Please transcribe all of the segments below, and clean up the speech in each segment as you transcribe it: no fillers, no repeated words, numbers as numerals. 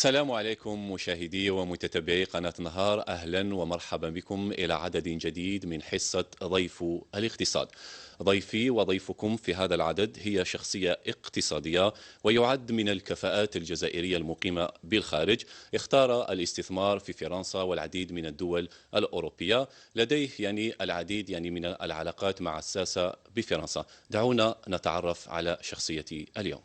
السلام عليكم مشاهدي ومتتبعي قناة نهار، أهلا ومرحبا بكم إلى عدد جديد من حصة ضيف الاقتصاد. ضيفي وضيفكم في هذا العدد هي شخصية اقتصادية ويعد من الكفاءات الجزائرية المقيمة بالخارج. اختار الاستثمار في فرنسا والعديد من الدول الأوروبية. لديه العديد من العلاقات مع الساسة بفرنسا. دعونا نتعرف على شخصيتي اليوم.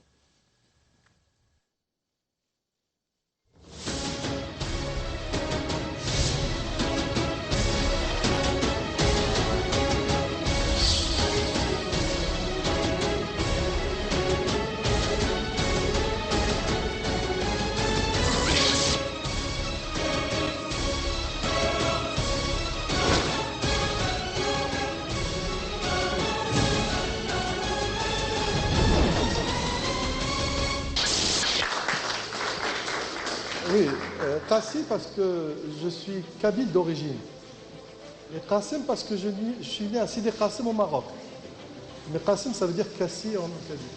Oui, Kassim parce que je suis kabyle d'origine. Et Kassim parce que je suis né à Sidi Kassim au Maroc. Mais Kassim ça veut dire Kassi en kabyle.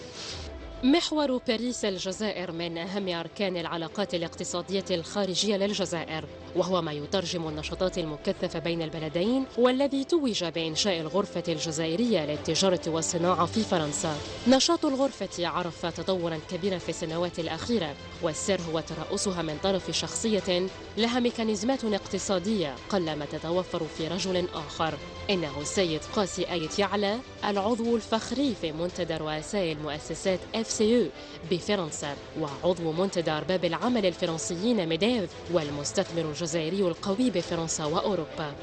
محور باريس الجزائر من أهم أركان العلاقات الاقتصادية الخارجية للجزائر، وهو ما يترجم النشاطات المكثفة بين البلدين، والذي توج بإنشاء الغرفة الجزائرية للتجارة والصناعة في فرنسا. نشاط الغرفة عرف تطورا كبيرا في السنوات الأخيرة، والسر هو ترأسها من طرف شخصية لها ميكانيزمات اقتصادية قلما تتوفر في رجل آخر. إنه السيد قاسي آيت يعلى، العضو الفخري في منتدى رؤساء المؤسسات FCE بفرنسا، وعضو منتدى أرباب العمل الفرنسيين ميديف، والمستثمر الجزائري القوي بفرنسا وأوروبا.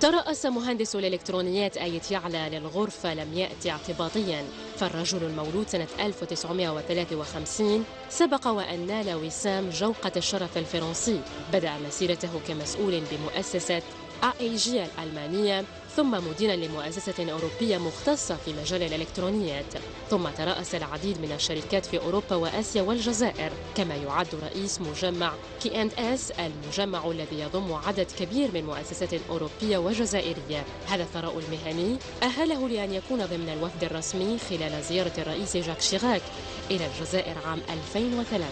ترأس مهندس الإلكترونيات آيت يعلى للغرفة لم يأتي اعتباطيا، فالرجل المولود سنة 1953 سبق وأن نال وسام جوقة الشرف الفرنسي. بدأ مسيرته كمسؤول بمؤسسة AEG الألمانية، ثم مديرا لمؤسسة أوروبية مختصة في مجال الإلكترونيات، ثم ترأس العديد من الشركات في أوروبا وآسيا والجزائر، كما يعد رئيس مجمع K&S، المجمع الذي يضم عدد كبير من مؤسسات أوروبية وجزائرية. هذا الثراء المهني أهله لأن يكون ضمن الوفد الرسمي خلال زيارة الرئيس جاك شيراك إلى الجزائر عام 2003.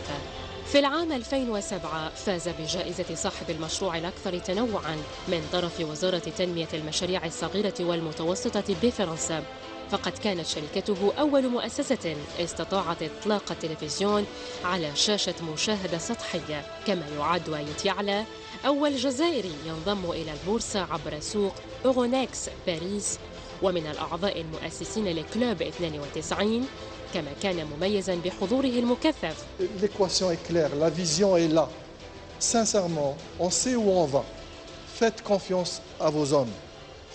في العام 2007 فاز بجائزة صاحب المشروع الأكثر تنوعاً من طرف وزارة تنمية المشاريع الصغيرة والمتوسطة بفرنسا، فقد كانت شركته أول مؤسسة استطاعت إطلاق التلفزيون على شاشة مشاهدة سطحية. كما يعد آيت يعلى أول جزائري ينضم إلى البورصة عبر سوق أورونكس باريس، ومن الأعضاء المؤسسين لكلوب 92، كما كان مميزا بحضوره المكثف. L'équation est claire, la vision est là. Sincèrement, on sait où on va. Faites confiance à vos hommes.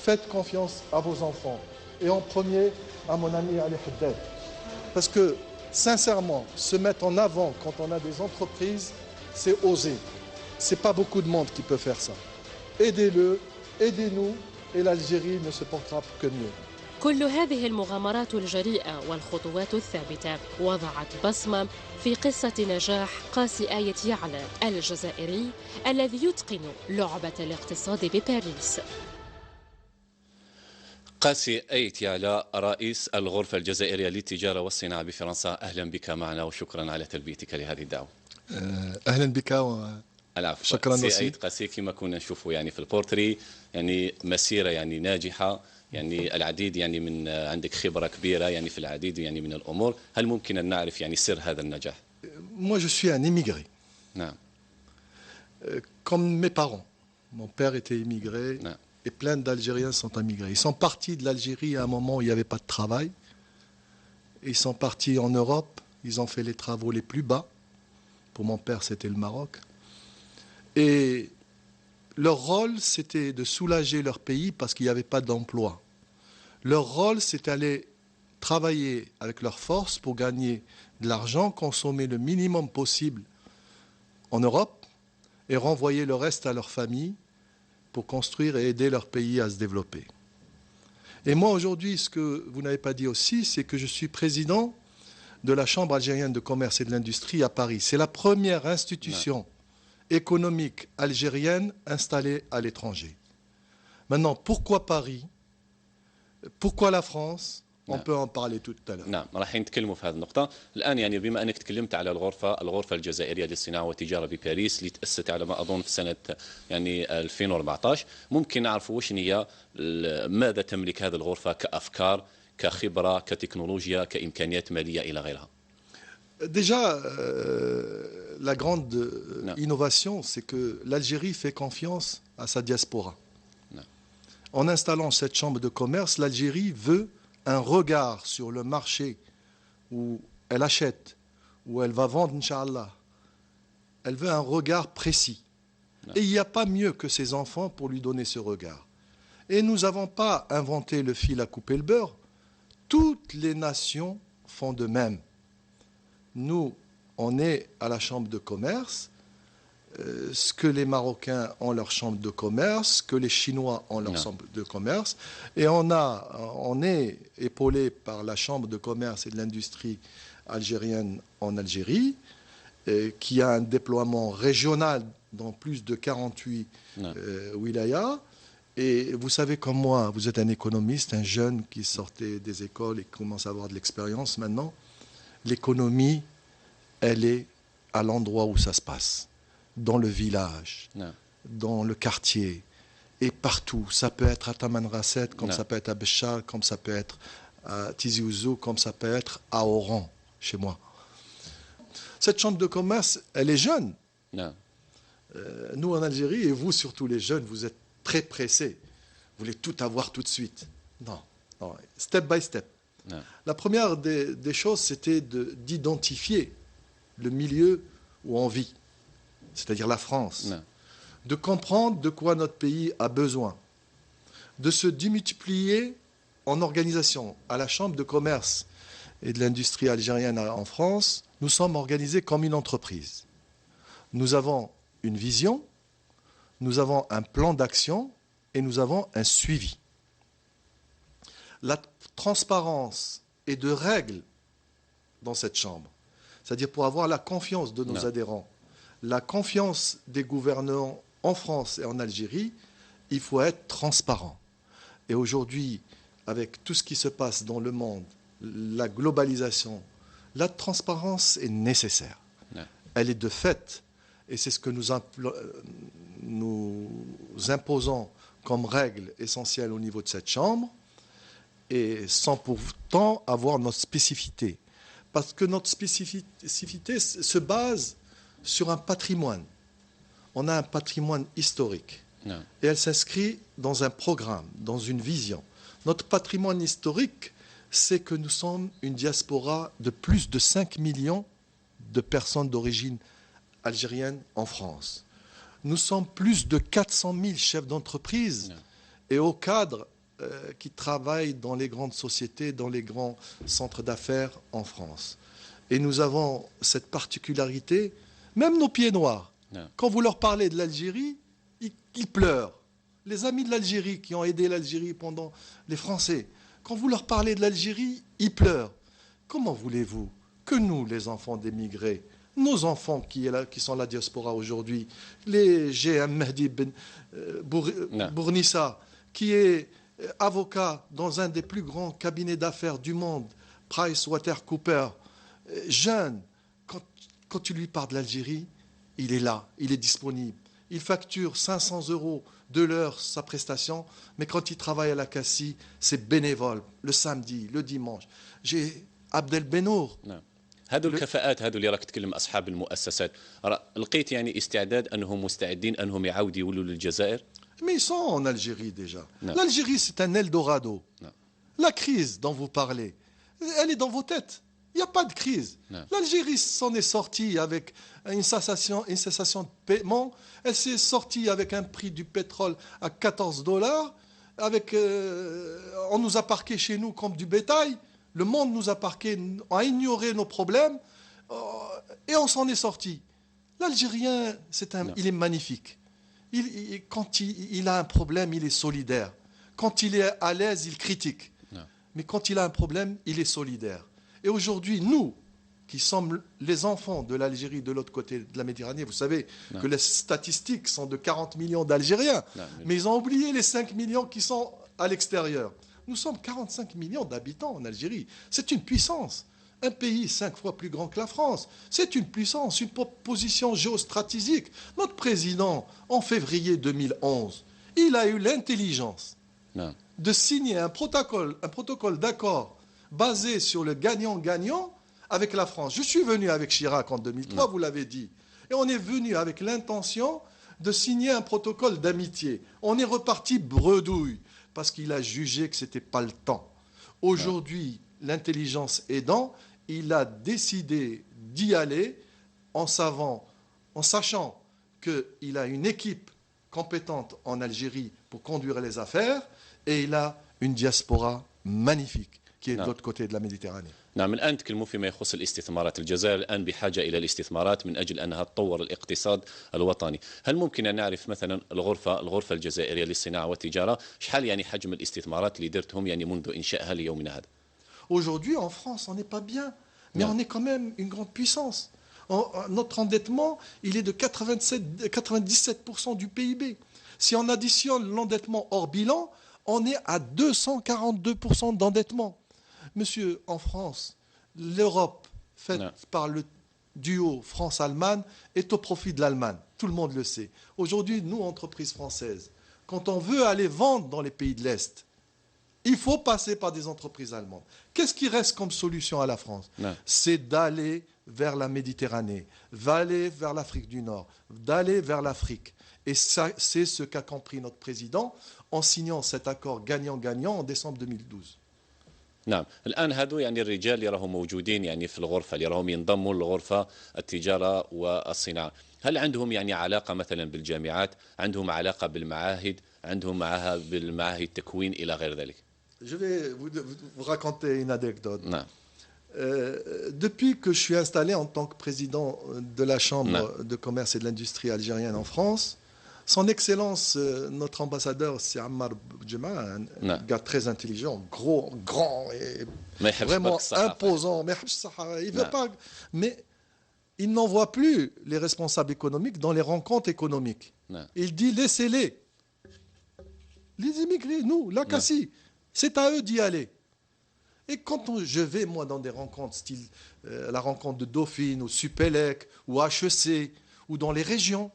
Faites confiance à vos enfants. Et en premier, à mon ami Ali Haddad. Parce que, sincèrement, se mettre en avant quand on a des entreprises, c'est oser. C'est pas beaucoup de monde qui peut faire ça. Aidez-le, aidez-nous, et l'Algérie ne se portera que mieux. كل هذه المغامرات الجريئة والخطوات الثابتة وضعت بصمة في قصة نجاح قاسي آيت يعلى الجزائري الذي يتقن لعبة الاقتصاد بباريس. قاسي آيت يعلى، رئيس الغرفة الجزائرية للتجارة والصناعة بفرنسا، أهلا بك معنا وشكرا على تلبيتك لهذه الدعوة. أهلا بك العفو. شكرا سي وسيم. آيت قاسي كما كنا نشوفوا في البورتري مسيرة ناجحة، العديد من عندك خبرة كبيرة في العديد من الأمور. هل ممكن أن نعرف سر هذا النجاح؟ Moi je suis un immigré. نعم. Comme mes parents. Mon père était immigré. نعم. Et plein d'Algériens sont immigrés. Ils sont partis de l'Algérie à un moment où il n'y avait pas de travail. Ils sont partis en Europe. Ils ont fait les travaux les plus bas. Pour mon père, c'était le Maroc. Et leur rôle, c'était de soulager leur pays parce qu'il n'y avait pas d'emploi. Leur rôle, c'est d'aller travailler avec leur force pour gagner de l'argent, consommer le minimum possible en Europe et renvoyer le reste à leur famille pour construire et aider leur pays à se développer. Et moi, aujourd'hui, ce que vous n'avez pas dit aussi, c'est que je suis président de la Chambre algérienne de commerce et de l'industrie à Paris. C'est la première institution économique algérienne installée à l'étranger. Maintenant, pourquoi Paris? Pourquoi la France? On peut en parler tout à l'heure. نعم راح نتكلموا في هذه النقطة الآن. يعني بما أنك تكلمت على الغرفة الجزائرية للصناعة والتجارة بباريس اللي تأسست على ما أظن في سنة يعني 2014، ممكن نعرف وش هي ماذا تملك هذه الغرفة كأفكار كخبرة كتكنولوجيا كإمكانيات مالية إلى غيرها؟ Déjà, la grande innovation, c'est que l'Algérie fait confiance à sa diaspora. En installant cette chambre de commerce, l'Algérie veut un regard sur le marché où elle achète, où elle va vendre, Inch'Allah. Elle veut un regard précis. Et il n'y a pas mieux que ses enfants pour lui donner ce regard. Et nous n'avons pas inventé le fil à couper le beurre. Toutes les nations font de même. Nous, on est à la chambre de commerce, ce que les Marocains ont leur chambre de commerce, ce que les Chinois ont leur chambre de commerce, et on est épaulé par la chambre de commerce et de l'industrie algérienne en Algérie, qui a un déploiement régional dans plus de 48 wilayas. Et vous savez comme moi, vous êtes un économiste, un jeune qui sortait des écoles et qui commence à avoir de l'expérience maintenant. L'économie, elle est à l'endroit où ça se passe, dans le village, dans le quartier, et partout. Ça peut être à Tamanrasset, comme ça peut être à Béchar, comme ça peut être à Tizi Ouzou, comme ça peut être à Oran, chez moi. Cette chambre de commerce, elle est jeune. Nous, en Algérie, et vous, surtout les jeunes, vous êtes très pressés. Vous voulez tout avoir tout de suite. Non, step by step. La première des choses, c'était d'identifier le milieu où on vit, c'est-à-dire la France, de comprendre de quoi notre pays a besoin, de se démultiplier en organisation. À la Chambre de commerce et de l'industrie algérienne en France, nous sommes organisés comme une entreprise. Nous avons une vision, nous avons un plan d'action et nous avons un suivi. La transparence et de règles dans cette chambre, c'est-à-dire pour avoir la confiance de nos adhérents, la confiance des gouvernants en France et en Algérie, il faut être transparent. Et aujourd'hui, avec tout ce qui se passe dans le monde, la globalisation, la transparence est nécessaire. Elle est de fait, et c'est ce que nous imposons comme règle essentielle au niveau de cette chambre, et sans pourtant avoir notre spécificité. Parce que notre spécificité se base sur un patrimoine. On a un patrimoine historique. Et elle s'inscrit dans un programme, dans une vision. Notre patrimoine historique, c'est que nous sommes une diaspora de plus de 5 millions de personnes d'origine algérienne en France. Nous sommes plus de 400 000 chefs d'entreprise et hauts cadres qui travaillent dans les grandes sociétés, dans les grands centres d'affaires en France. Et nous avons cette particularité, même nos pieds noirs, quand vous leur parlez de l'Algérie, ils pleurent. Les amis de l'Algérie qui ont aidé l'Algérie pendant les Français, quand vous leur parlez de l'Algérie, ils pleurent. Comment voulez-vous que nous, les enfants d'émigrés, nos enfants qui sont la diaspora aujourd'hui, les GM Mehdi Ben Bournissa, qui est avocat dans un des plus grands cabinets d'affaires du monde, PricewaterhouseCoopers, jeune, quand tu lui parles de l'Algérie, il est là, il est disponible. Il facture 500 € de l'heure sa prestation, mais quand il travaille à la Cassie, c'est bénévole, le samedi, le dimanche. J'ai Abdel Benour. هذو الكفاءات هذو اللي راك تكلم اصحاب المؤسسات لقيت يعني استعداد انهم مستعدين انهم يعاودوا يولوا للجزائر؟ Mais ils sont en Algérie déjà. L'Algérie, c'est un Eldorado. La crise dont vous parlez, elle est dans vos têtes. Il n'y a pas de crise. L'Algérie s'en est sortie avec une cessation de paiement. Elle s'est sortie avec un prix du pétrole à 14 $. On nous a parqués chez nous comme du bétail. Le monde nous a parqués, a ignoré nos problèmes et on s'en est sorti. L'Algérien, il est magnifique. Quand il a un problème, il est solidaire. Quand il est à l'aise, il critique. Mais quand il a un problème, il est solidaire. Et aujourd'hui, nous, qui sommes les enfants de l'Algérie de l'autre côté de la Méditerranée, vous savez que les statistiques sont de 40 millions d'Algériens, mais ils ont oublié les 5 millions qui sont à l'extérieur. Nous sommes 45 millions d'habitants en Algérie. C'est une puissance. Un pays 5 fois plus grand que la France. C'est une puissance, une position géostratégique. Notre président, en février 2011, il a eu l'intelligence de signer un protocole d'accord basé sur le gagnant-gagnant avec la France. Je suis venu avec Chirac en 2003, vous l'avez dit. Et on est venu avec l'intention de signer un protocole d'amitié. On est reparti bredouille parce qu'il a jugé que ce n'était pas le temps. Aujourd'hui, l'intelligence aidant, il a décidé d'y aller en sachant qu'il a une équipe compétente en Algérie pour conduire les affaires et il a une diaspora magnifique qui est de l'autre côté de la Méditerranée. نعم الآن تكلموا فيما يخص الاستثمارات. الجزائر الآن بحاجة إلى الاستثمارات من أجل أنها تطور الاقتصاد الوطني. هل ممكن أن نعرف مثلا الغرفة الجزائرية للصناعة والتجارة شحال يعني حجم الاستثمارات اللي درتهم يعني منذ إنشائها ليومنا هذا؟ Aujourd'hui en France on n'est pas bien, mais on est quand même une grande puissance. Notre endettement il est de 97% du PIB. Si on additionne l'endettement hors bilan, on est à 242% d'endettement. Monsieur, en France, l'Europe faite par le duo France-Allemagne est au profit de l'Allemagne. Tout le monde le sait. Aujourd'hui, nous, entreprises françaises, quand on veut aller vendre dans les pays de l'Est, il faut passer par des entreprises allemandes. Qu'est-ce qui reste comme solution à la France? C'est d'aller vers la Méditerranée, d'aller vers l'Afrique du Nord, d'aller vers l'Afrique. Et ça, c'est ce qu'a compris notre président en signant cet accord gagnant-gagnant en décembre 2012. نعم الآن هذو يعني الرجال اللي راهم موجودين يعني في الغرفة اللي راهم ينضموا للغرفة التجارة والصناعة، هل عندهم يعني علاقة مثلا بالجامعات، عندهم علاقة بالمعاهد، عندهم معها بالمعاهد التكوين إلى غير ذلك؟ Je vais vous raconter une anecdote. نعم. Depuis que je suis installé en tant que président de la Chambre de commerce et de l'industrie algérienne en France, Son Excellence, notre ambassadeur, c'est Ammar Boudjema, un gars très intelligent, grand et vraiment imposant. Il veut pas, mais il n'envoie plus les responsables économiques dans les rencontres économiques. Il dit laissez-les. Les immigrés, nous, la Cassie, c'est à eux d'y aller. Et quand je vais, moi, dans des rencontres, style la rencontre de Dauphine, ou Supélec, ou HEC, ou dans les régions,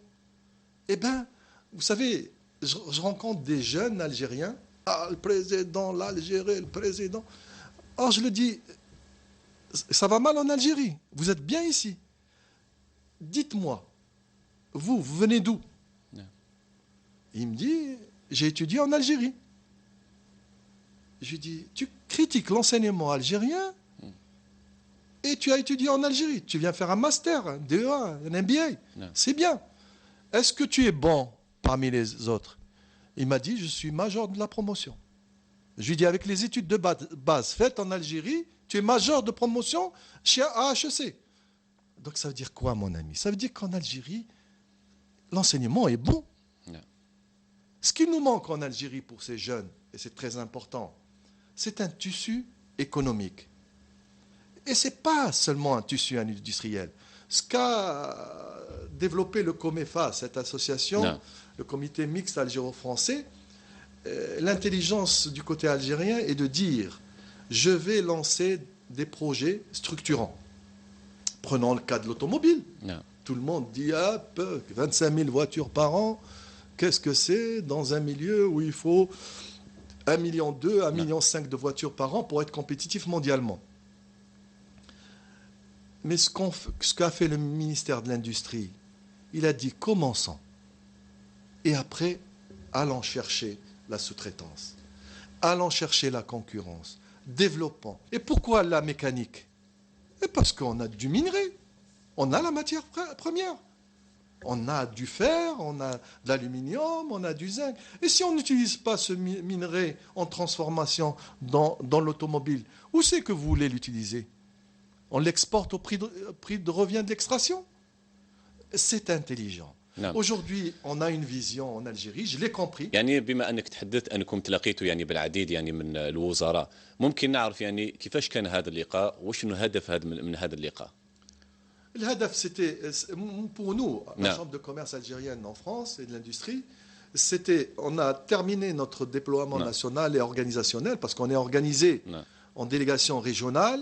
eh bien, vous savez, je rencontre des jeunes Algériens, le président, l'Algérie, le président. Alors je le dis, ça va mal en Algérie, vous êtes bien ici. Dites-moi, vous venez d'où? Il me dit, j'ai étudié en Algérie. Je lui dis, tu critiques l'enseignement algérien et tu as étudié en Algérie. Tu viens faire un master, un DEA, un MBA. C'est bien. Est-ce que tu es bon parmi les autres? Il m'a dit, je suis major de la promotion. Je lui dis, avec les études de base faites en Algérie, tu es major de promotion chez HEC. Donc ça veut dire quoi, mon ami? Ça veut dire qu'en Algérie, l'enseignement est bon. Ce qui nous manque en Algérie pour ces jeunes, et c'est très important, c'est un tissu économique. Et ce n'est pas seulement un tissu industriel. Ce qu'a développé le COMEFA, cette association, le comité mixte algéro-français, l'intelligence du côté algérien est de dire je vais lancer des projets structurants. Prenons le cas de l'automobile. Tout le monde dit 25 000 voitures par an. Qu'est-ce que c'est dans un milieu où il faut 1,2 million, 1,5 million de voitures par an pour être compétitif mondialement? Mais ce qu'a fait le ministère de l'Industrie, il a dit commençons. Et après, allons chercher la sous-traitance. Allons chercher la concurrence. Développons. Et pourquoi la mécanique? Et parce qu'on a du minerai. On a la matière première. On a du fer, on a de l'aluminium, on a du zinc. Et si on n'utilise pas ce minerai en transformation dans l'automobile, où c'est que vous voulez l'utiliser? On l'exporte au prix de revient d'extraction. C'est intelligent. Aujourd'hui, on a une vision en Algérie, je l'ai compris. يعني بما أنك تحدثت أنكم تلاقيتوا يعني بالعديد يعني من الوزراء، ممكن نعرف يعني كيفاش كان هذا اللقاء وشنو الهدف من هذا اللقاء؟ الهدف c'était pour nous, la Chambre de commerce algérienne en France et de l'industrie, on a terminé notre déploiement Non. national et organisationnel parce qu'on est organisé نعم en délégation régionale,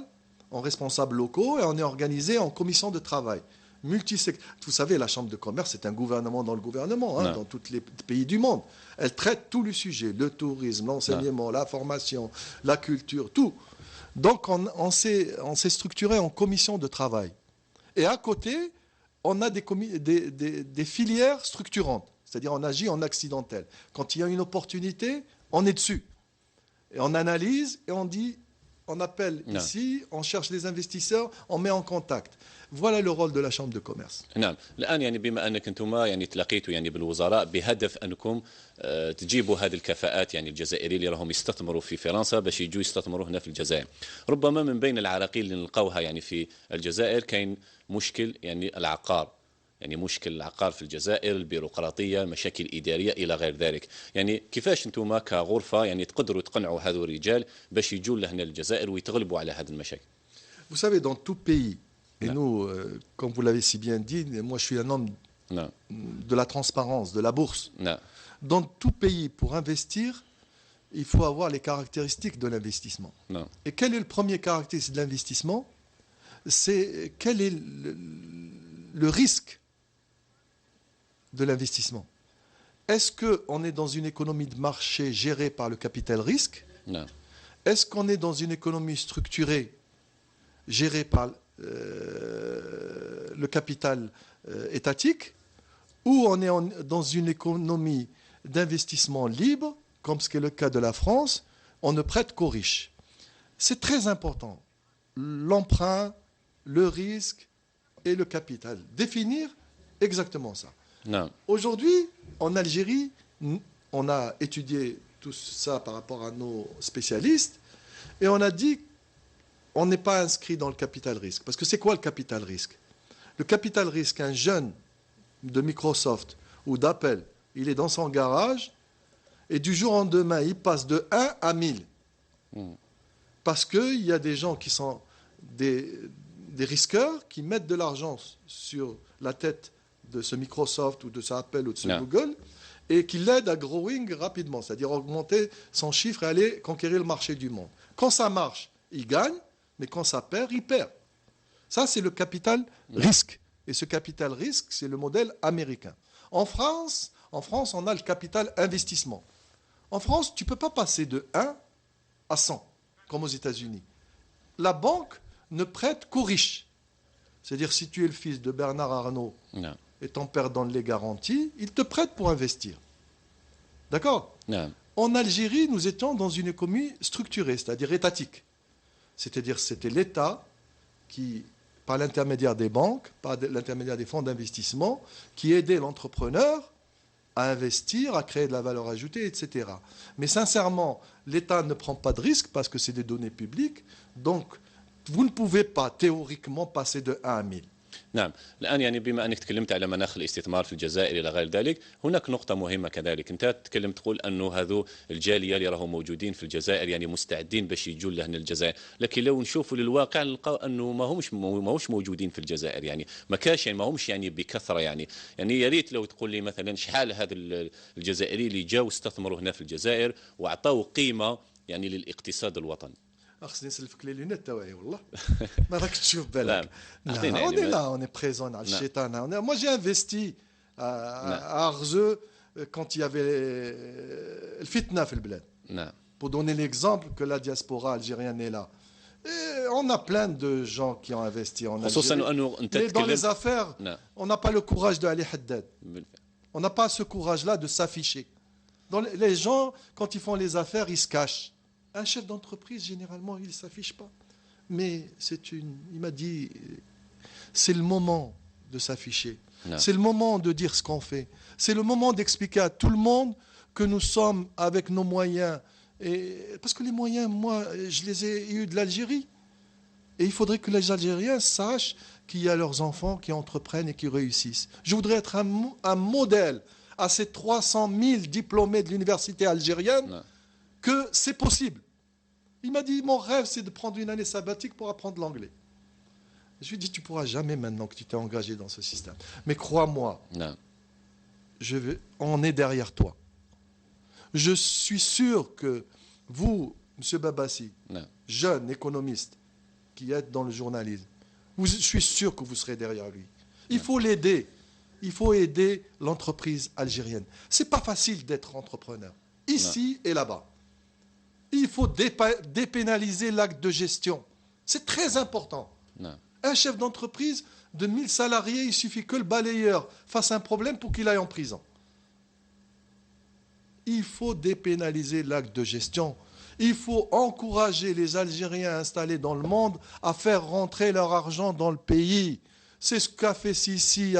en responsables locaux et on est organisé en commission de travail. Vous savez, la Chambre de commerce, c'est un gouvernement dans le gouvernement, hein, Non. dans tous les pays du monde. Elle traite tous les sujets, le tourisme, l'enseignement, la formation, la culture, tout. Donc on s'est structuré en commission de travail. Et à côté, on a des filières structurantes. C'est-à-dire on agit en accidentel. Quand il y a une opportunité, on est dessus. Et on analyse et on dit, on appelle Non. ici, on cherche les investisseurs, on met en contact. Voilà le rôle de la Chambre de commerce. نعم الآن يعني بما أنك أنتم يعني تلاقيتوا يعني بالوزراء بهدف أنكم تجيبوا هذه الكفاءات يعني الجزائريين اللي راهم يستثمروا في فرنسا باش يجوا يستثمروا هنا في الجزائر. ربما من بين العراقيل اللي نلقاوها يعني في الجزائر كاين مشكل يعني العقار. يعني مشكل العقار في الجزائر، البيروقراطية، مشاكل إدارية إلى غير ذلك. يعني كيفاش أنتم كغرفة يعني تقدروا تقنعوا هذو الرجال باش يجوا لهنا الجزائر ويتغلبوا على هذه المشاكل؟ Vous savez, dans tout pays, et Non. nous, comme vous l'avez si bien dit, moi je suis un homme نعم de la transparence, de la bourse. نعم Dans tout pays, pour investir, il faut avoir les caractéristiques de l'investissement. نعم Et quel est le premier caractéristique de l'investissement? C'est quel est le risque de l'investissement. Est-ce qu'on est dans une économie de marché gérée par le capital risque? نعم Est-ce qu'on est dans une économie structurée gérée par le capital étatique? Ou on est dans une économie d'investissement libre, comme ce qui est le cas de la France, on ne prête qu'aux riches. C'est très important. L'emprunt, le risque et le capital. Définir exactement ça. نعم Aujourd'hui, en Algérie, on a étudié tout ça par rapport à nos spécialistes et on a dit on n'est pas inscrit dans le capital risque. Parce que c'est quoi le capital risque? Le capital risque, un jeune de Microsoft ou d'Apple, il est dans son garage et du jour au lendemain, il passe de 1 à 1000. Parce qu'il y a des gens qui sont des risqueurs qui mettent de l'argent sur la tête de ce Microsoft ou de ce Apple ou de ce Non. Google et qui l'aident à growing rapidement, c'est-à-dire augmenter son chiffre et aller conquérir le marché du monde. Quand ça marche, il gagne, mais quand ça perd, il perd. Ça, c'est le capital risque. Et ce capital risque, c'est le modèle américain. En France, on a le capital investissement. En France, tu ne peux pas passer de 1 à 100, comme aux États-Unis. La banque ne prête qu'aux riches. C'est-à-dire, si tu es le fils de Bernard Arnault نعم et ton père donne les garanties, il te prête pour investir. D'accord? نعم En Algérie, nous étions dans une économie structurée, c'est-à-dire étatique. C'est-à-dire c'était l'État qui, par l'intermédiaire des banques, par l'intermédiaire des fonds d'investissement, qui aidait l'entrepreneur à investir, à créer de la valeur ajoutée, etc. Mais sincèrement, l'État ne prend pas de risque parce que c'est des données publiques. Donc, vous ne pouvez pas théoriquement passer de 1 à 1000. نعم الآن يعني بما أنك تكلمت على مناخ الاستثمار في الجزائر إلى غير ذلك هناك نقطة مهمة كذلك أنت تكلم تقول أنه هذو الجالية اللي راهم موجودين في الجزائر يعني مستعدين باش يجوا لهنا الجزائر لكن لو نشوفوا للواقع نلقاو أنه ما همش موجودين في الجزائر يعني ما كاش يعني ما همش يعني بكثرة يعني يا ريت لو تقول لي مثلا شحال هذا الجزائري اللي جاوا استثمروا هنا في الجزائر وأعطوا قيمة يعني للاقتصاد الوطني خصني نسلفك لي لونيت تاعي والله ما راكش تشوف بالك. نعم. أعطينا on يعني est là, on est présent على نعم. الشيطان. Moi j'ai investi à Arzeux quand il y avait le fitna في البلاد. نعم Pour donner l'exemple que la diaspora algérienne est là. Et on a plein de gens qui ont investi en خصوصا Algérie. أنه أنت Mais dans les تكلمت affaires, نعم on n'a pas le courage de Ali Haddad. بالفعل. On n'a pas ce courage-là de s'afficher. Les gens, quand ils font les affaires, ils se cachent. Un chef d'entreprise, généralement, il ne s'affiche pas. Mais il m'a dit, c'est le moment de s'afficher. Non. C'est le moment de dire ce qu'on fait. C'est le moment d'expliquer à tout le monde que nous sommes avec nos moyens. Parce que les moyens, moi, je les ai eus de l'Algérie. Et il faudrait que les Algériens sachent qu'il y a leurs enfants qui entreprennent et qui réussissent. Je voudrais être un modèle à ces 300 000 diplômés de l'université algérienne Non. que c'est possible. Il m'a dit, mon rêve, c'est de prendre une année sabbatique pour apprendre l'anglais. Je lui ai dit, tu ne pourras jamais maintenant que tu t'es engagé dans ce système. Mais crois-moi, نعم on est derrière toi. Je suis sûr que vous, M. Babassi, نعم jeune économiste qui êtes dans le journalisme, je suis sûr que vous serez derrière lui. Il faut l'aider. Il faut aider l'entreprise algérienne. Ce n'est pas facile d'être entrepreneur, ici et là-bas. Il faut dépénaliser l'acte de gestion. C'est très important. نعم Un chef d'entreprise de 1000 salariés, il suffit que le balayeur fasse un problème pour qu'il aille en prison. Il faut dépénaliser l'acte de gestion. Il faut encourager les Algériens installés dans le monde à faire rentrer leur argent dans le pays. C'est ce qu'a fait Sisi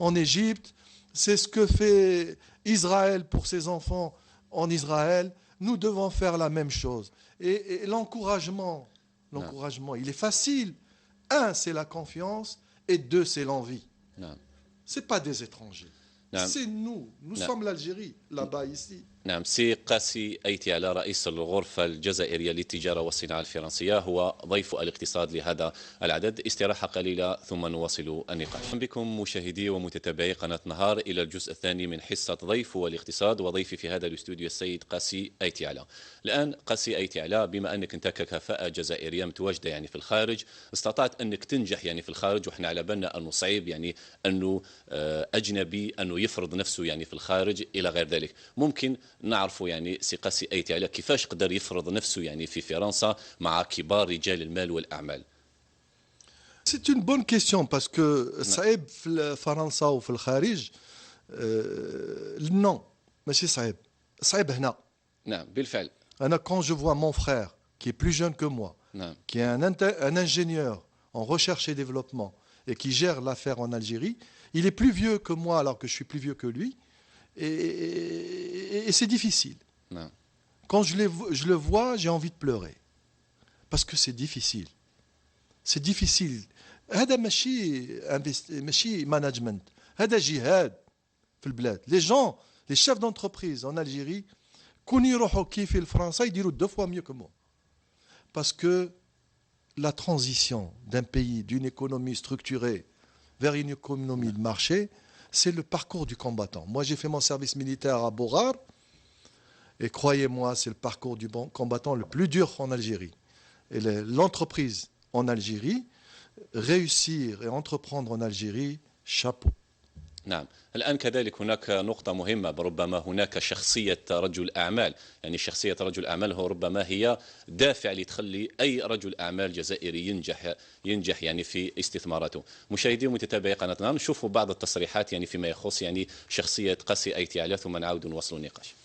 en Égypte. C'est ce que fait Israël pour ses enfants en Israël. Nous devons faire la même chose. Et l'encouragement, il est facile. Un, c'est la confiance. Et deux, c'est l'envie. نعم Ce n'est pas des étrangers. نعم C'est nous. Nous sommes l'Algérie, là-bas, ici. نعم سي قاسي أيتيالا رئيس الغرفة الجزائرية للتجارة والصناعة الفرنسية هو ضيف الاقتصاد لهذا العدد. استراحة قليلة ثم نواصل النقاش. بكم مشاهدي ومتتبعي قناة نهار إلى الجزء الثاني من حصة ضيف والاقتصاد، وضيفي في هذا الاستوديو السيد قاسي أيتيالا. الآن قاسي أيتيالا، بما أنك أنت ككفاءة جزائرية متواجدة يعني في الخارج، استطعت أنك تنجح يعني في الخارج، وإحنا على بالنا أنه صعيب يعني أنه أجنبي أنه يفرض نفسه يعني في الخارج إلى غير ذلك. ممكن نعرفوا يعني سي قاسي أيتيالا كيفاش قدر يفرض نفسه يعني في فرنسا مع كبار رجال المال والأعمال؟ C'est une bonne question parce que صعيب في فرنسا وفي الخارج non ماشي صعيب هنا. نعم بالفعل. أنا quand je vois mon frère qui est plus jeune que moi, نعم qui est un ingénieur en recherche et développement et qui gère l'affaire en Algérie, il est plus vieux que moi alors que je suis plus vieux que lui et c'est difficile. نعم Quand je le vois, j'ai envie de pleurer parce que c'est difficile. C'est difficile. هذا ماشي management. هذا جهاد في البلاد. Les gens, les chefs d'entreprise en Algérie, كون يروحوا كيفي الفرنسا يديروا 2 fois mieux que moi. Parce que la transition d'un pays, d'une économie structurée vers une économie de marché, c'est le parcours du combattant. Moi, j'ai fait mon service militaire à Borar, et croyez-moi, c'est le parcours du combattant le plus dur en Algérie. Et l'entreprise en Algérie, réussir et entreprendre en Algérie, chapeau. نعم. الآن كذلك هناك نقطة مهمة، ربما هناك شخصية رجل أعمال، يعني شخصية رجل أعمال هو ربما هي دافع لتخلي أي رجل أعمال جزائري ينجح يعني في استثماراته. مشاهدي ومتتابعي قناة نهار، نشوفوا بعض التصريحات يعني فيما يخص يعني شخصية قاسي أيتيالا ثم نعود نواصل النقاش.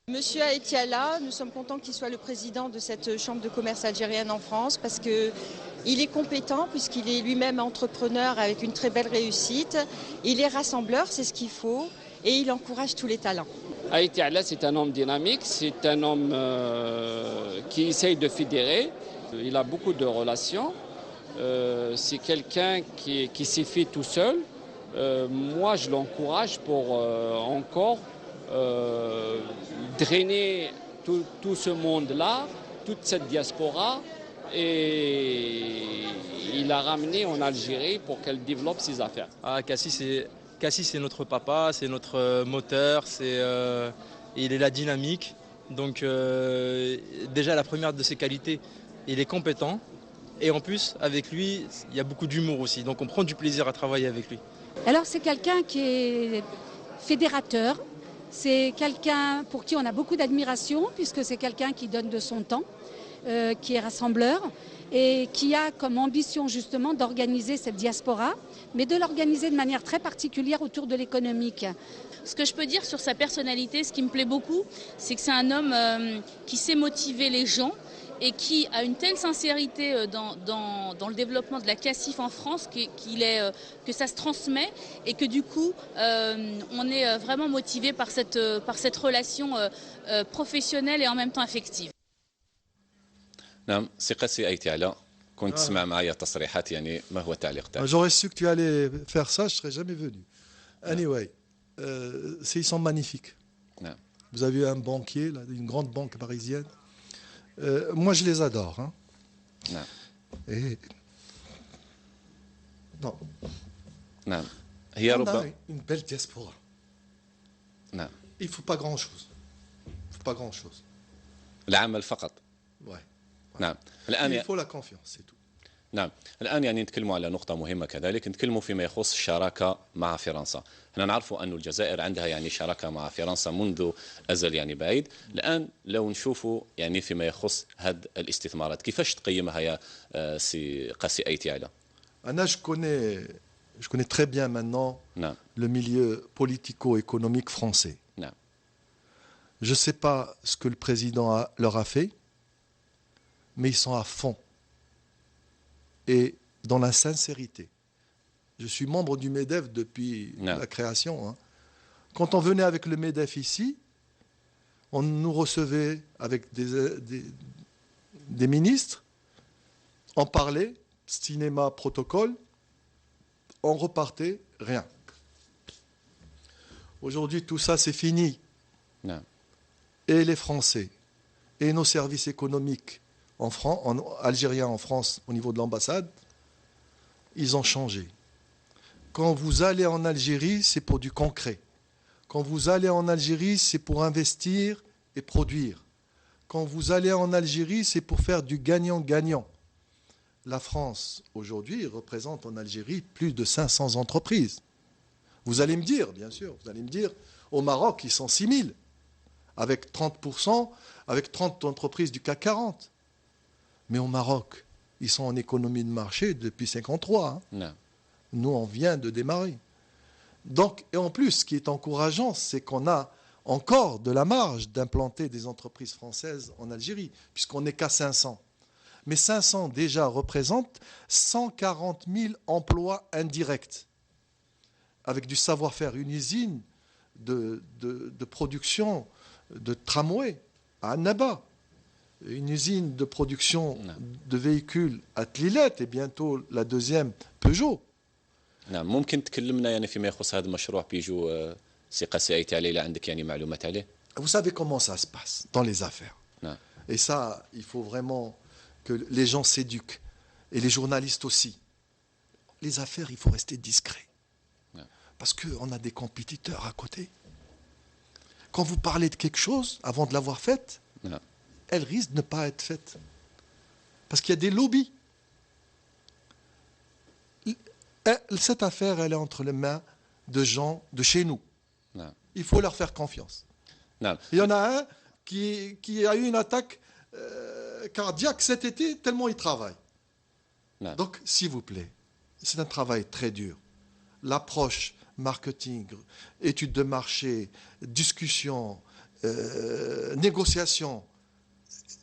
Monsieur Aïtiala, nous sommes contents qu'il soit le président de cette chambre de commerce algérienne en France parce qu'il est compétent puisqu'il est lui-même entrepreneur avec une très belle réussite. Il est rassembleur, c'est ce qu'il faut, et il encourage tous les talents. Aïtiala, c'est un homme dynamique, c'est un homme qui essaye de fédérer. Il a beaucoup de relations. C'est quelqu'un qui s'est fait tout seul. Moi, je l'encourage pour encore drainer tout ce monde-là, toute cette diaspora, et il a ramené en Algérie pour qu'elle développe ses affaires. Ah, Cassis, c'est notre papa, c'est notre moteur, il est la dynamique. Donc déjà la première de ses qualités, il est compétent. Et en plus, avec lui, il y a beaucoup d'humour aussi. Donc on prend du plaisir à travailler avec lui. Alors c'est quelqu'un qui est fédérateur. C'est quelqu'un pour qui on a beaucoup d'admiration, puisque c'est quelqu'un qui donne de son temps, qui est rassembleur et qui a comme ambition justement d'organiser cette diaspora, mais de l'organiser de manière très particulière autour de l'économique. Ce que je peux dire sur sa personnalité, ce qui me plaît beaucoup, c'est que c'est un homme qui sait motiver les gens et qui a une telle sincérité dans le développement de la CACIF en France que ça se transmet et que du coup on est vraiment motivé par cette relation professionnelle et en même temps affective. نعم سي قاسي أيتيالا، كنت تسمع معايا تصريحات يعني ما هو تعليق تاعك؟ J'aurais su que tu allais faire ça, je serais jamais venu. Anyway, ils sont magnifiques. نعم. Vous avez un banquier, là, une grande banque parisienne. Moi, je les adore. Hein. نعم. Et... Non. نعم. هي On a ربما une belle diaspora. نعم. Il ne faut pas grand-chose. Pas grand-chose. العمل فقط. Ouais. نعم. Il faut la confiance, c'est tout. نعم. الآن يعني نتكلموا على نقطة مهمة كذلك، نتكلموا فيما يخص الشراكة مع فرنسا. احنا نعرفوا أن الجزائر عندها يعني شراكة مع فرنسا منذ أزل يعني بعيد. الآن لو نشوفوا يعني فيما يخص هذه الاستثمارات، كيفاش تقيمها يا سي قاسي أيتيالا؟ Anna, je connais très bien maintenant نعم. le milieu politico-économique français. نعم. Je ne sais pas ce que le président leur a fait, mais ils sont à fond. Et dans la sincérité. Je suis membre du MEDEF depuis la création. Hein. Quand on venait avec le MEDEF ici, on nous recevait avec des ministres, on parlait, cinéma, protocole, on repartait, rien. Aujourd'hui, tout ça, c'est fini. Non. Et les Français, et nos services économiques algériens en France, au niveau de l'ambassade, ils ont changé. Quand vous allez en Algérie, c'est pour du concret. Quand vous allez en Algérie, c'est pour investir et produire. Quand vous allez en Algérie, c'est pour faire du gagnant-gagnant. La France, aujourd'hui, représente en Algérie plus de 500 entreprises. Vous allez me dire, bien sûr, au Maroc, ils sont 6 000, avec 30%, avec 30 entreprises du CAC 40. Mais au Maroc, ils sont en économie de marché depuis 1953. Hein. Non. Nous, on vient de démarrer. Donc, et en plus, ce qui est encourageant, c'est qu'on a encore de la marge d'implanter des entreprises françaises en Algérie, puisqu'on n'est qu'à 500. Mais 500 déjà représentent 140 000 emplois indirects, avec du savoir-faire. Une usine de production de tramway à Annaba, une usine de production de véhicules à Tlilette et bientôt la deuxième Peugeot. نعم. ممكن تكلمنا يعني فيما يخص هذا المشروع بيجو سي قاسي أيتيالا إذا عندك يعني معلومات عليه. Vous savez comment ça se passe dans les affaires. نعم. Et ça, il faut vraiment que les gens s'éduquent et les journalistes aussi. Les affaires, il faut rester discret. نعم. Parce qu'on a des compétiteurs à côté. Quand vous parlez de quelque chose, avant de l'avoir faite, نعم. elle risque de ne pas être faite. Parce qu'il y a des lobbies. Cette affaire, elle est entre les mains de gens de chez nous. نعم. Il faut leur faire confiance. نعم. Il y en a un qui a eu une attaque cardiaque cet été, tellement il travaille. نعم. Donc, s'il vous plaît, c'est un travail très dur. L'approche marketing, étude de marché, discussion, négociation.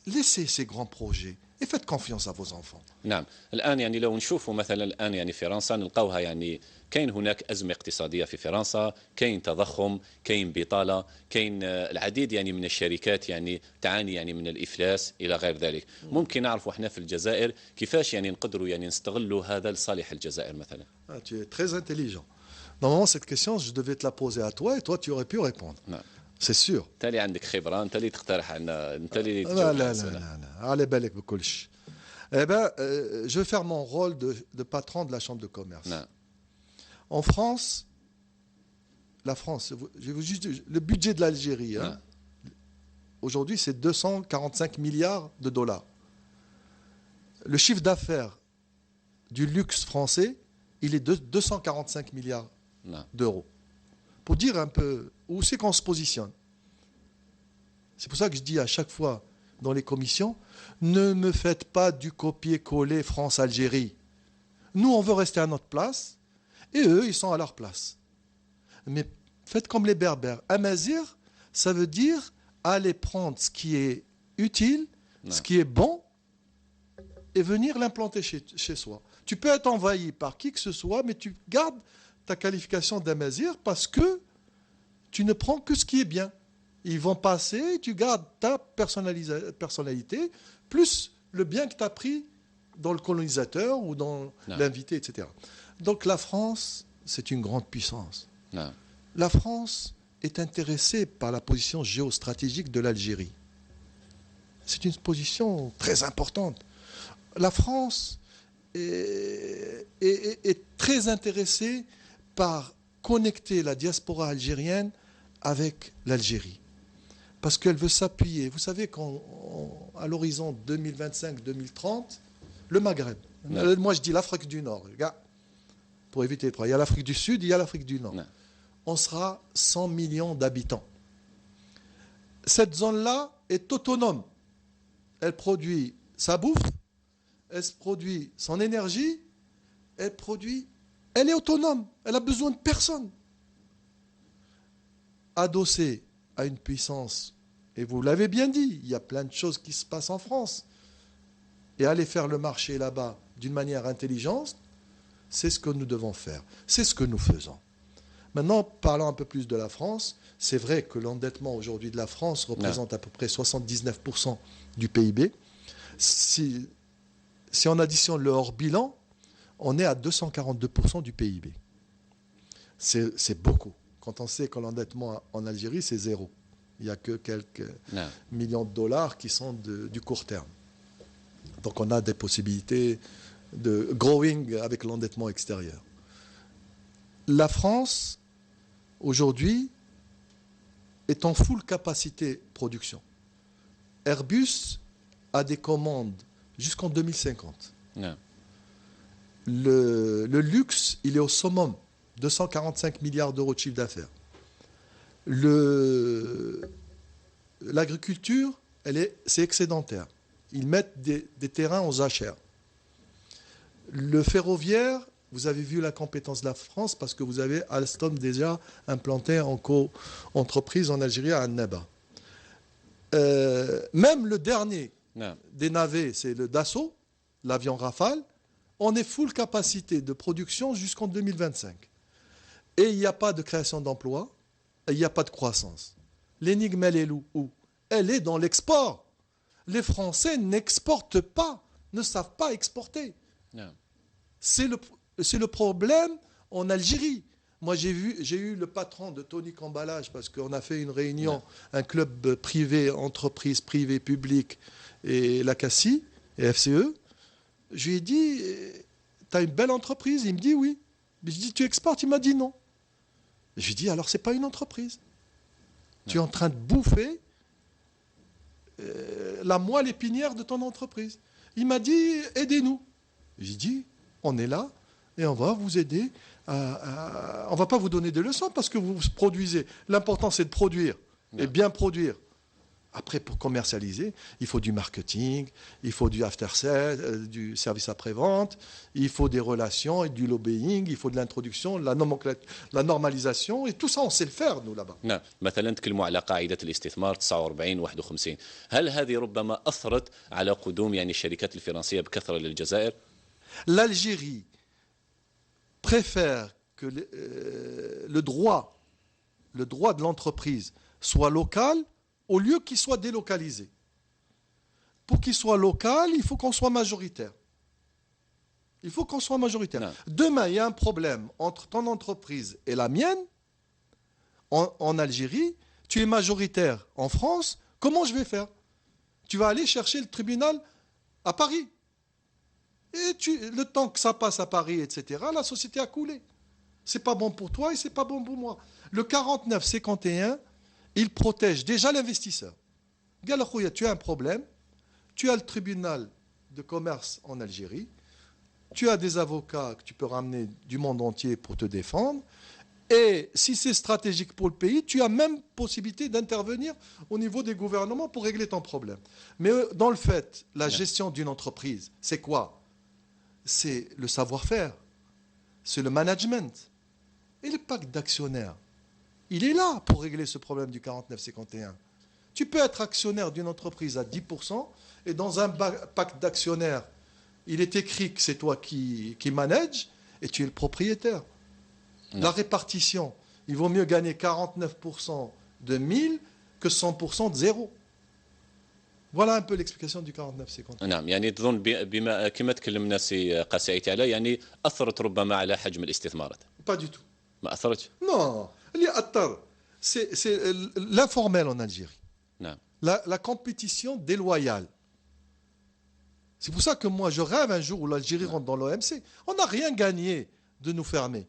Laissez ces grands projets et faites confiance à vos enfants. نعم. الآن يعني لو نشوفوا مثلا الآن يعني فرنسا نلقاوها يعني كاين هناك أزمة اقتصادية في فرنسا، كاين تضخم، كاين بطالة، كاين العديد يعني من الشركات يعني تعاني يعني من الإفلاس إلى غير ذلك. ممكن نعرفوا احنا في الجزائر كيفاش يعني نقدروا يعني نستغلوا هذا لصالح الجزائر مثلا. Tu es très intelligent. Normalement, cette question, je devais te la poser à toi et toi, tu aurais pu répondre. نعم. C'est sûr. انت اللي عندك خبره، انت اللي تقترح عنا، انت اللي لا لا لا لا على بالك بكلش. Eh ben, je vais faire mon rôle de patron de la chambre de commerce. نعم. En France, la France, le budget de l'Algérie, hein, aujourd'hui, c'est 245 milliards de dollars. Le chiffre d'affaires du luxe français, il est de 245 milliards d'euros. Pour dire un peu où c'est qu'on se positionne. C'est pour ça que je dis à chaque fois dans les commissions, ne me faites pas du copier-coller France-Algérie. Nous, on veut rester à notre place, et eux, ils sont à leur place. Mais faites comme les Berbères. Amazir, ça veut dire aller prendre ce qui est utile, ce qui est bon, et venir l'implanter chez soi. Tu peux être envahi par qui que ce soit, mais tu gardes ta qualification d'Amazir parce que tu ne prends que ce qui est bien. Ils vont passer, tu gardes ta personnalité, plus le bien que tu as pris dans le colonisateur ou dans l'invité, etc. Donc la France, c'est une grande puissance. Non. La France est intéressée par la position géostratégique de l'Algérie. C'est une position très importante. La France est très intéressée par connecter la diaspora algérienne avec l'Algérie. parce qu'elle veut s'appuyer. Vous savez qu'à l'horizon 2025-2030, le Maghreb, moi je dis l'Afrique du Nord, regarde, pour éviter les trois, il y a l'Afrique du Sud, il y a l'Afrique du Nord. On sera 100 millions d'habitants. Cette zone-là est autonome. Elle produit sa bouffe, elle produit son énergie, elle est autonome, elle a besoin de personne. Adossée à une puissance, et vous l'avez bien dit, il y a plein de choses qui se passent en France, et aller faire le marché là-bas d'une manière intelligente, c'est ce que nous devons faire, c'est ce que nous faisons. Maintenant, parlons un peu plus de la France. C'est vrai que l'endettement aujourd'hui de la France représente à peu près 79% du PIB. Si on additionne le hors-bilan, on est à 242% du PIB. C'est beaucoup. Quand on sait que l'endettement en Algérie, c'est zéro. Il n'y a que quelques millions de dollars qui sont du court terme. Donc on a des possibilités de growing avec l'endettement extérieur. La France, aujourd'hui, est en full capacité production. Airbus a des commandes jusqu'en 2050. Le luxe, il est au summum, 245 milliards d'euros de chiffre d'affaires. L'agriculture, c'est excédentaire. Ils mettent des terrains aux achères. Le ferroviaire, vous avez vu la compétence de la France parce que vous avez Alstom déjà implanté en co-entreprise en Algérie à Annaba. Même le dernier des navets, c'est le Dassault, l'avion Rafale, on est full capacité de production jusqu'en 2025. Et il n'y a pas de création d'emplois, et il n'y a pas de croissance. L'énigme, elle est où? Elle est dans l'export. Les Français n'exportent pas, ne savent pas exporter. C'est le problème en Algérie. Moi, j'ai eu le patron de Tonic Emballage parce qu'on a fait une réunion, un club privé, entreprise privée, publique, et la CACI et FCE. Je lui ai dit, tu as une belle entreprise? Il me dit oui. Mais je dis, tu exportes? Il m'a dit non. Je lui ai dit, alors c'est pas une entreprise. Tu es en train de bouffer la moelle épinière de ton entreprise. Il m'a dit, aidez-nous. J'ai dit, on est là et on va vous aider. On ne va pas vous donner des leçons parce que vous produisez. L'important, c'est de produire et bien produire. Après, pour commercialiser, il faut du marketing, il faut du after-sales, du service après-vente, il faut des relations et du lobbying, il faut de l'introduction, la normalisation, et tout ça, on sait le faire, nous, là-bas. نعم، مثلا تكلموا على قاعدة الاستثمار 49 51. هل هذه ربما أثرت على قدوم الشركات الفرنسية بكثرة للجزائر؟ L'Algérie préfère que le droit de l'entreprise soit local au lieu qu'il soit délocalisé. Pour qu'il soit local, il faut qu'on soit majoritaire. Il faut qu'on soit majoritaire. Non. Demain, il y a un problème entre ton entreprise et la mienne, en Algérie, tu es majoritaire en France, comment je vais faire? Tu vas aller chercher le tribunal à Paris. Et le temps que ça passe à Paris, etc., la société a coulé. C'est pas bon pour toi et c'est pas bon pour moi. Le 49-51, il protège déjà l'investisseur. Galakouya, tu as un problème, tu as le tribunal de commerce en Algérie, tu as des avocats que tu peux ramener du monde entier pour te défendre, et si c'est stratégique pour le pays, tu as même possibilité d'intervenir au niveau des gouvernements pour régler ton problème. Mais dans le fait, la gestion d'une entreprise, c'est quoi? C'est le savoir-faire, c'est le management. Et le pacte d'actionnaires, il est là pour régler ce problème du 49-51. Tu peux être actionnaire d'une entreprise à 10% et dans un pacte d'actionnaires, il est écrit que c'est toi qui manage et tu es le propriétaire. La répartition, il vaut mieux gagner 49% de 1000 que 100% de zéro. Voilà un peu l'explication du 49-51. نعم، تظن بما كما تكلمنا سي قاسي عيتيالا أثرت ربما على حجم الاستثمارات. Pas du tout. ما أثرتش؟ Non. C'est l'informel en Algérie. La compétition déloyale. C'est pour ça que moi, je rêve un jour où l'Algérie rentre dans l'OMC. On n'a rien gagné de nous fermer.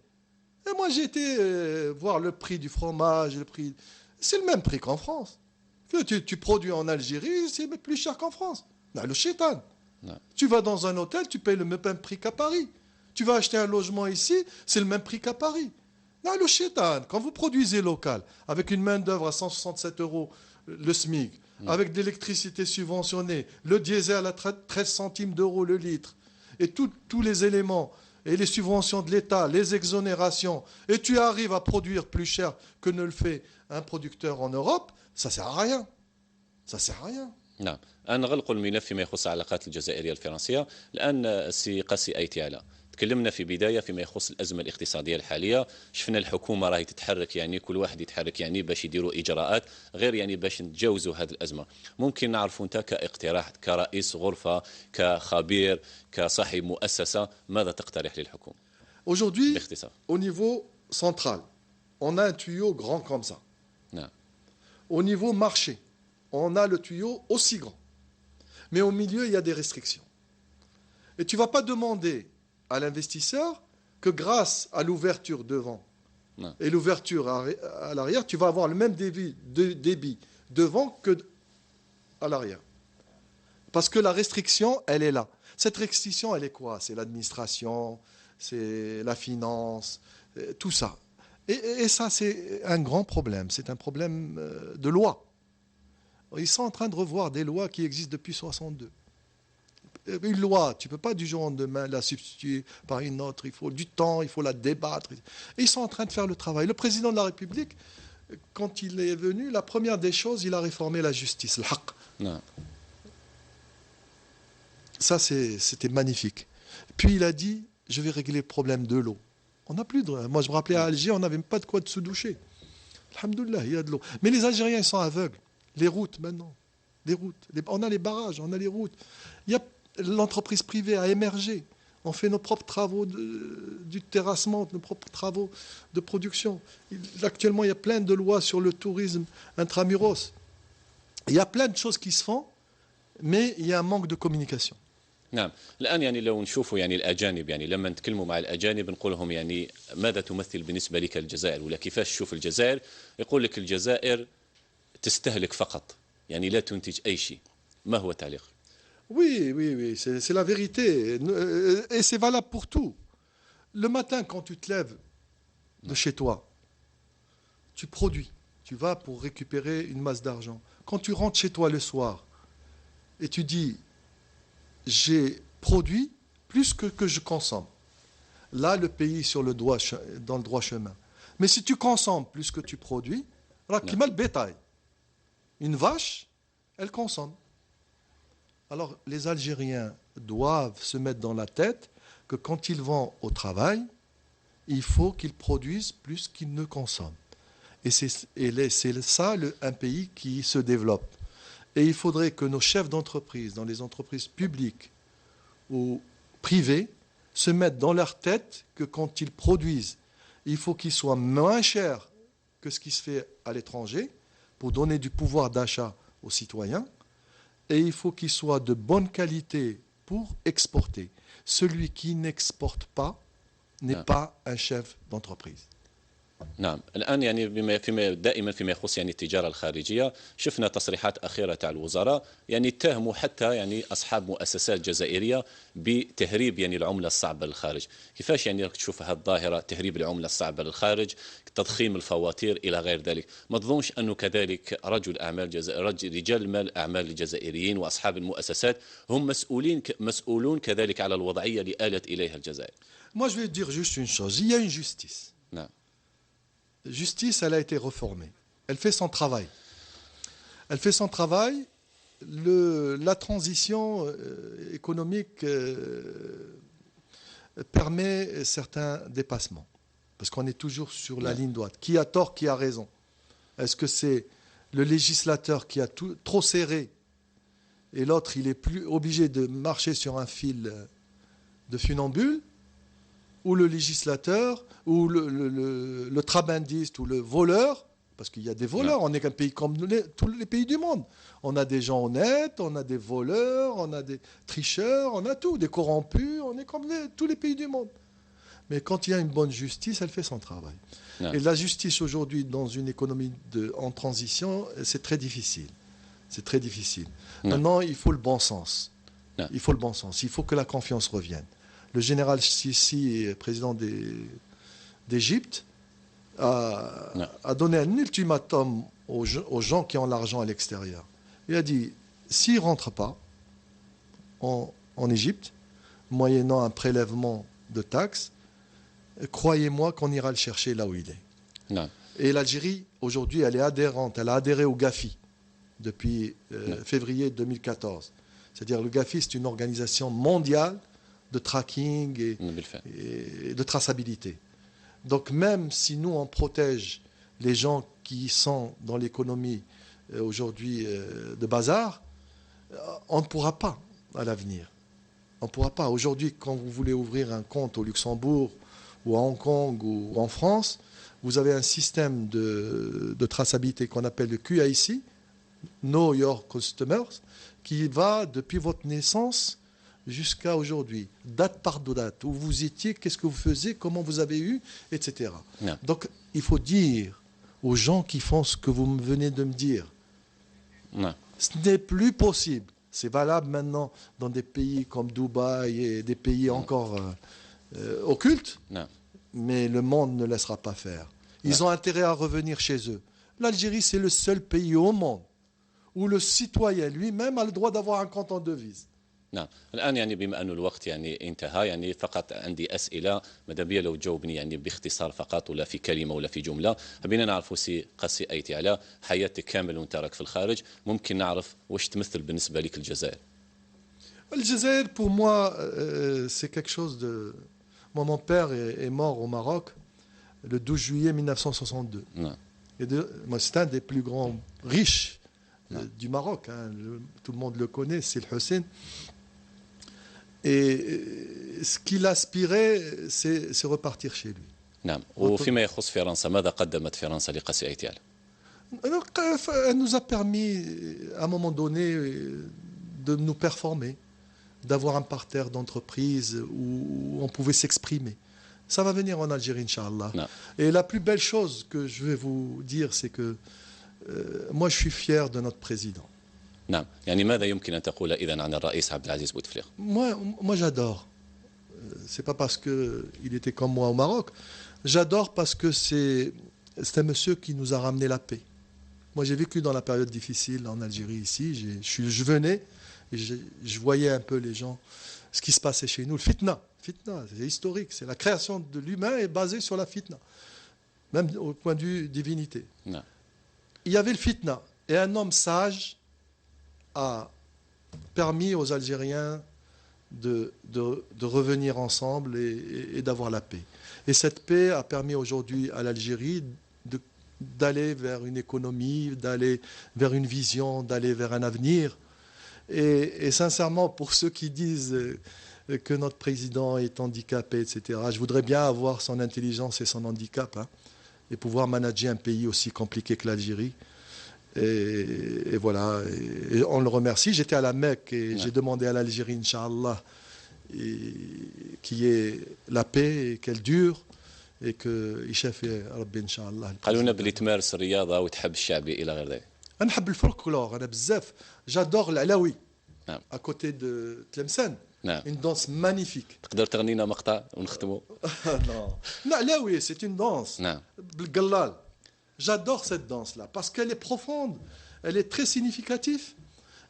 Et moi, j'ai été voir le prix du fromage, c'est le même prix qu'en France. Tu produis en Algérie, c'est plus cher qu'en France. Non, le chétan. Non. Tu vas dans un hôtel, tu payes le même prix qu'à Paris. Tu vas acheter un logement ici, c'est le même prix qu'à Paris. Non, le chétan. Quand vous produisez local, avec une main-d'œuvre à 167 € le SMIC, avec de l'électricité subventionnée, le diesel à 13 centimes d'euros le litre, et tous les éléments, et les subventions de l'État, les exonérations, et tu arrives à produire plus cher que ne le fait un producteur en Europe, ça ne sert à rien. Ça ne sert à rien. نعم. الآن نغلق الملف فيما يخص العلاقات الجزائرية الفرنسية. الآن سي قاسي أيتيالا، تكلمنا في بداية فيما يخص الأزمة الاقتصادية الحالية، شفنا الحكومة راهي تتحرك، يعني كل واحد يتحرك يعني باش يديروا إجراءات غير يعني باش نتجاوزوا هذه الأزمة. ممكن نعرفوا أنت كاقتراح كرئيس غرفة، كخبير، كصاحب مؤسسة، ماذا تقترح للحكومة؟ Aujourd'hui, باختصار. au niveau central, on a un tuyau grand comme ça. نعم. Au niveau marché, on a le tuyau aussi grand. Mais au milieu, il y a des restrictions. Et tu ne vas pas demander à l'investisseur que grâce à l'ouverture devant Non. et l'ouverture à l'arrière, tu vas avoir le même débit devant que à l'arrière. Parce que la restriction, elle est là. Cette restriction, elle est quoi? C'est l'administration, c'est la finance, tout ça. Et ça, c'est un grand problème. C'est un problème de loi. Ils sont en train de revoir des lois qui existent depuis 1962. Une loi, tu ne peux pas du jour au lendemain la substituer par une autre. Il faut du temps, il faut la débattre. Et ils sont en train de faire le travail. Le président de la République, quand il est venu, la première des choses, il a réformé la justice, le haqq. Non. Ça, c'était magnifique. Puis il a dit, je vais régler le problème de l'eau. On n'a plus de... Moi, je me rappelais à Alger, on n'avait même pas de quoi de se doucher. Alhamdoulilah, il y a de l'eau. Mais les Algériens, ils sont aveugles. Les routes, maintenant. Les routes. On a les barrages, on a les routes. L'entreprise privée a émergé. On fait nos propres travaux du terrassement, nos propres travaux de production. Actuellement, il y a plein de lois sur le tourisme intramuros. Il y a plein de choses qui se font, mais il y a un manque de communication. نعم. الآن يعني لو نشوفوا يعني الأجانب، يعني لما نتكلموا مع الأجانب نقول لهم يعني ماذا تمثل بالنسبة لك الجزائر ولا كيفاش تشوف الجزائر، يقول لك الجزائر تستهلك فقط، يعني لا تنتج أي شيء. ما هو تعليق؟ Oui, c'est la vérité. Et c'est valable pour tout. Le matin, quand tu te lèves de chez toi, tu produis. Tu vas pour récupérer une masse d'argent. Quand tu rentres chez toi le soir et tu dis, j'ai produit plus que je consomme. Là, le pays est dans le droit chemin. Mais si tu consommes plus que tu produis, là, qui mal bétail. Une vache, elle consomme. Alors, les Algériens doivent se mettre dans la tête que quand ils vont au travail, il faut qu'ils produisent plus qu'ils ne consomment. Et c'est ça un pays qui se développe. Et il faudrait que nos chefs d'entreprise, dans les entreprises publiques ou privées, se mettent dans leur tête que quand ils produisent, il faut qu'ils soient moins chers que ce qui se fait à l'étranger pour donner du pouvoir d'achat aux citoyens. Et il faut qu'ils soient de bonne qualité pour exporter. Celui qui n'exporte pas n'est pas un chef d'entreprise. نعم. الآن يعني دائما فيما يخص يعني التجارة الخارجية، شفنا تصريحات أخيرة تاع الوزراء يعني اتهموا حتى يعني أصحاب مؤسسات جزائرية بتهريب يعني العملة الصعبة للخارج. كيفاش يعني راك تشوف هذه الظاهرة، تهريب العملة الصعبة للخارج، تضخيم الفواتير إلى غير ذلك؟ ما تظنش أنه كذلك رجال المال الأعمال الجزائريين وأصحاب المؤسسات هم مسؤولون كذلك على الوضعية اللي آلت إليها الجزائر؟ Moi, je vais dire juste une chose. Il y a une justice. نعم. La justice, elle a été réformée. Elle fait son travail. Elle fait son travail. La transition économique permet certains dépassements. Parce qu'on est toujours sur la ligne droite. Qui a tort, qui a raison? Est-ce que c'est le législateur qui a trop serré et l'autre, il est plus obligé de marcher sur un fil de funambule, ou le législateur, ou le trabandiste, ou le voleur, parce qu'il y a des voleurs, on n'est qu'un pays comme tous les pays du monde. On a des gens honnêtes, on a des voleurs, on a des tricheurs, on a tout, des corrompus, on est comme tous les pays du monde. Mais quand il y a une bonne justice, elle fait son travail. Et la justice aujourd'hui, dans une économie en transition, c'est très difficile. C'est très difficile. Non. Maintenant, il faut le bon sens. Non. Il faut le bon sens. Il faut que la confiance revienne. Le général Sisi, président d'Égypte, a donné un ultimatum aux gens qui ont l'argent à l'extérieur. Il a dit, s'ils ne rentrent pas en Égypte, moyennant un prélèvement de taxes, croyez-moi qu'on ira le chercher là où il est. Non. Et l'Algérie, aujourd'hui, elle est adhérente. Elle a adhéré au GAFI depuis février 2014. C'est-à-dire le GAFI, c'est une organisation mondiale de tracking et de traçabilité. Donc même si nous, on protège les gens qui sont dans l'économie aujourd'hui de bazar, on ne pourra pas à l'avenir. On ne pourra pas. Aujourd'hui, quand vous voulez ouvrir un compte au Luxembourg ou à Hong Kong ou en France, vous avez un système de traçabilité qu'on appelle le QIC, Know Your Customers, qui va depuis votre naissance jusqu'à aujourd'hui, date par date, où vous étiez, qu'est-ce que vous faisiez, comment vous avez eu, etc. Non. Donc, il faut dire aux gens qui font ce que vous venez de me dire, non. Ce n'est plus possible. C'est valable maintenant dans des pays comme Dubaï et des pays encore occultes, non. Mais le monde ne laissera pas faire. Ils ont intérêt à revenir chez eux. L'Algérie, c'est le seul pays au monde où le citoyen lui-même a le droit d'avoir un compte en devise. نعم الآن يعني بما أن الوقت يعني انتهى يعني فقط عندي أسئلة ماذا بيا لو تجاوبني يعني باختصار فقط ولا في كلمة ولا في جملة حبينا نعرف سي قاسي أيتي على حياتك كامل وانت راك في الخارج ممكن نعرف واش تمثل بالنسبة لك الجزائر. الجزائر pour moi c'est quelque chose de moi mon père est mort au Maroc le 12 juillet 1962. Non. Et moi c'est un des plus grands riches du Maroc hein. Tout le monde le connaît, c'est le Hussein. Et ce qu'il aspirait, c'est repartir chez lui. نعم وفيما يخص فرنسا ماذا قدمت فرنسا لقاسي أيتي على؟ Elle nous a permis à un moment donné de nous performer, d'avoir un parterre d'entreprise où on pouvait s'exprimer. Ça va venir en Algérie, Inch'Allah. Et la plus belle chose que je vais vous dire, c'est que moi je suis fier de notre président. نعم يعني ماذا يمكن أن تقول إذن عن الرئيس عبد العزيز بوتفليقة؟ Moi j'adore. C'est pas parce qu'il était comme moi au Maroc. J'adore parce que c'est un monsieur qui nous a ramené la paix. Moi j'ai vécu dans la période difficile en Algérie ici. Je venais et je voyais un peu les gens, ce qui se passait chez nous. Le fitna, c'est historique. C'est la création de l'humain est basée sur la fitna, même au point de vue divinité. Non. Il y avait le fitna et un homme sage a permis aux Algériens de revenir ensemble et d'avoir la paix. Et cette paix a permis aujourd'hui à l'Algérie d'aller vers une économie, d'aller vers une vision, d'aller vers un avenir. Et sincèrement, pour ceux qui disent que notre président est handicapé, etc., je voudrais bien avoir son intelligence et son handicap hein, et pouvoir manager un pays aussi compliqué que l'Algérie. Et voilà, et on le remercie. J'étais à la Mecque et j'ai demandé à l'Algérie, Inch'Allah, qu'il y ait la paix et qu'elle dure et que يشافي ربي إن شاء الله. قالوا لنا بلي تمارس الرياضة وتحب الشعبي إلى غير ذلك. أنا نحب الفولكلور أنا بزاف. J'adore l'Alaoui. نعم. À côté de Tlemcen. نعم. Une danse magnifique. تقدر تغنينا مقطع ونختموا؟ Non. L'Alaoui, c'est une danse. نعم. بالقلال. J'adore cette danse-là parce qu'elle est profonde, elle est très significative.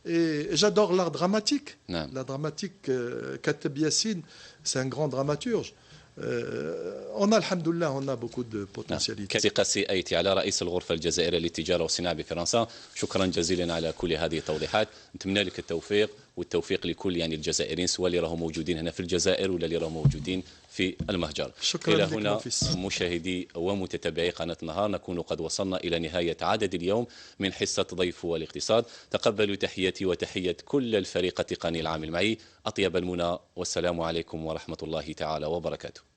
Et j'adore l'art dramatique. La dramatique, Kateb Yassine, c'est un grand dramaturge. On a, alhamdoulilah, on a beaucoup de potentialité. كاسي قاسي أيتي على رئيس الغرفة الجزائرية للتجارة والصناعة بفرنسا شكرا جزيلا على كل هذه التوضيحات نتمنى لك التوفيق والتوفيق لكل يعني الجزائريين سواء اللي راهم موجودين هنا في الجزائر ولا اللي راهم موجودين في المهجر. شكرا إلى لك هنا نفيس. مشاهدي ومتتبعي قناة نهار نكون قد وصلنا إلى نهاية عدد اليوم من حصة ضيف والاقتصاد. تقبلوا تحياتي وتحية كل الفريق التقني العامل معي أطيب المنى والسلام عليكم ورحمة الله تعالى وبركاته.